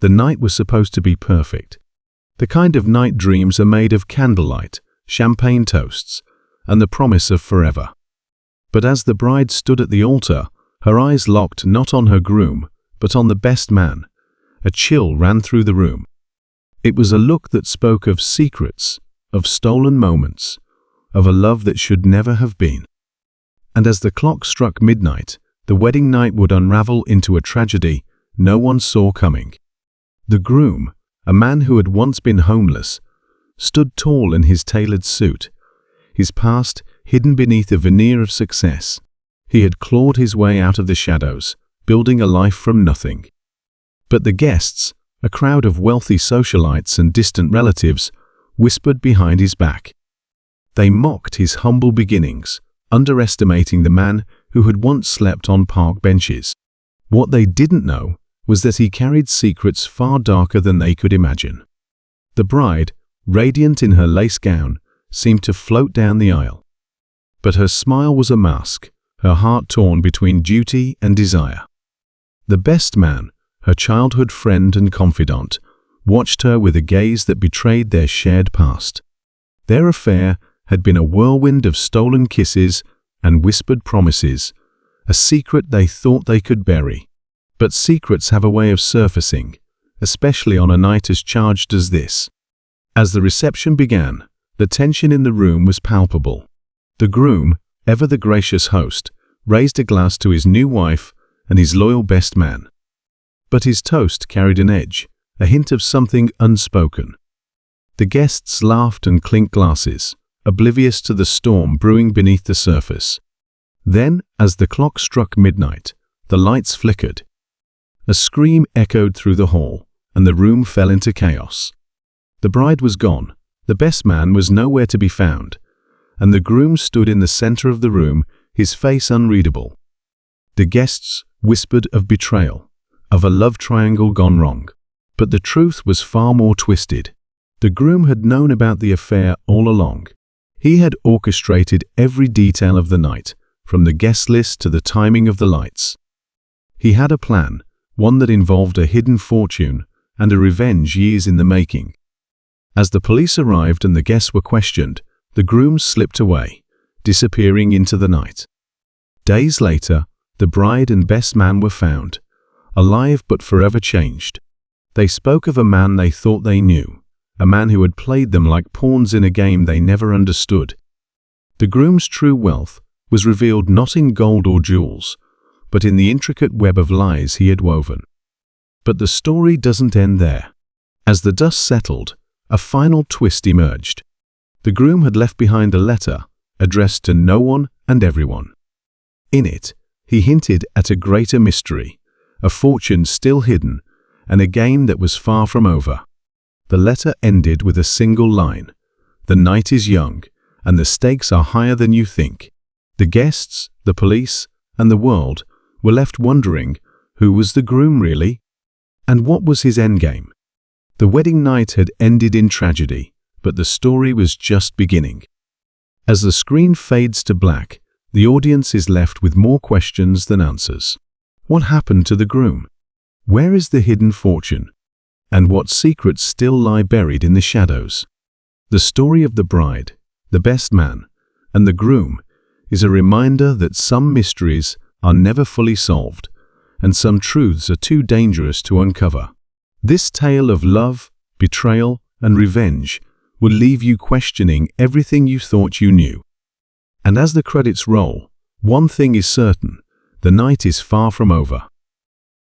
The night was supposed to be perfect. The kind of night dreams are made of candlelight, champagne toasts, and the promise of forever. But as the bride stood at the altar, her eyes locked not on her groom, but on the best man, a chill ran through the room. It was a look that spoke of secrets, of stolen moments, of a love that should never have been. And as the clock struck midnight, the wedding night would unravel into a tragedy no one saw coming. The groom, a man who had once been homeless, stood tall in his tailored suit, his past hidden beneath a veneer of success. He had clawed his way out of the shadows, building a life from nothing. But the guests, a crowd of wealthy socialites and distant relatives, whispered behind his back. They mocked his humble beginnings, underestimating the man who had once slept on park benches. What they didn't know was that he carried secrets far darker than they could imagine. The bride, radiant in her lace gown, seemed to float down the aisle. But her smile was a mask, her heart torn between duty and desire. The best man, her childhood friend and confidant, watched her with a gaze that betrayed their shared past. Their affair had been a whirlwind of stolen kisses and whispered promises, a secret they thought they could bury. But secrets have a way of surfacing, especially on a night as charged as this. As the reception began, the tension in the room was palpable. The groom, ever the gracious host, raised a glass to his new wife and his loyal best man. But his toast carried an edge, a hint of something unspoken. The guests laughed and clinked glasses, oblivious to the storm brewing beneath the surface. Then, as the clock struck midnight, the lights flickered. A scream echoed through the hall, and the room fell into chaos. The bride was gone, the best man was nowhere to be found, and the groom stood in the center of the room, his face unreadable. The guests whispered of betrayal, of a love triangle gone wrong. But the truth was far more twisted. The groom had known about the affair all along. He had orchestrated every detail of the night, from the guest list to the timing of the lights. He had a plan, one that involved a hidden fortune and a revenge years in the making. As the police arrived and the guests were questioned, the groom slipped away, disappearing into the night. Days later, the bride and best man were found, alive but forever changed. They spoke of a man they thought they knew, a man who had played them like pawns in a game they never understood. The groom's true wealth was revealed not in gold or jewels, but in the intricate web of lies he had woven. But the story doesn't end there. As the dust settled, a final twist emerged. The groom had left behind a letter addressed to no one and everyone. In it, he hinted at a greater mystery, a fortune still hidden, and a game that was far from over. The letter ended with a single line: "The night is young, and the stakes are higher than you think." The guests, the police, and the world were left wondering, who was the groom really? And what was his endgame? The wedding night had ended in tragedy, but the story was just beginning. As the screen fades to black, the audience is left with more questions than answers. What happened to the groom? Where is the hidden fortune? And what secrets still lie buried in the shadows? The story of the bride, the best man, and the groom is a reminder that some mysteries are never fully solved, and some truths are too dangerous to uncover. This tale of love, betrayal, and revenge will leave you questioning everything you thought you knew. And as the credits roll, one thing is certain: the night is far from over.